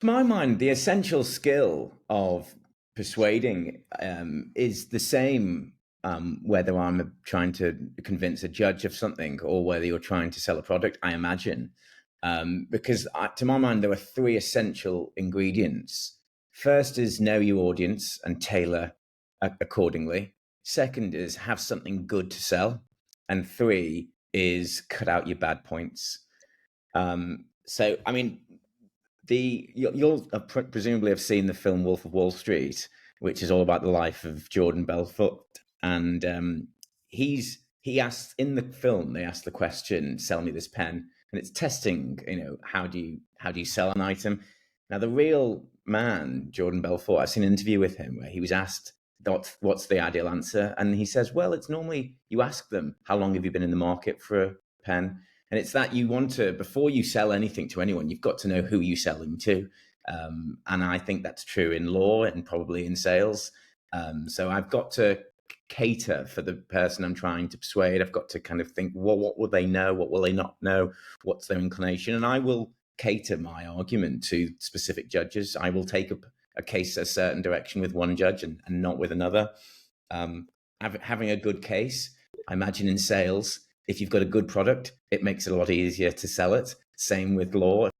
To my mind, the essential skill of persuading is the same whether I'm trying to convince a judge of something or whether you're trying to sell a product, I imagine. Because to my mind, there are three essential ingredients. First is know your audience and tailor accordingly. Second is have something good to sell. And three is cut out your bad points. So, I mean, you'll presumably have seen the film Wolf of Wall Street, which is all about the life of Jordan Belfort, and he asked in the film, they asked the question, "Sell me this pen," and it's testing, how do you sell an item. Now, the real man, Jordan Belfort, I've seen an interview with him where he was asked what's the ideal answer, and he says, "Well, it's normally you ask them how long have you been in the market for a pen." And it's that you want to, before you sell anything to anyone, you've got to know who you're selling to. And I think that's true in law and probably in sales. So I've got to cater for the person I'm trying to persuade. I've got to kind of think, well, what will they know? What will they not know? What's their inclination? And I will cater my argument to specific judges. I will take a case a certain direction with one judge and not with another. Having a good case, I imagine in sales, if you've got a good product, it makes it a lot easier to sell it. Same with law.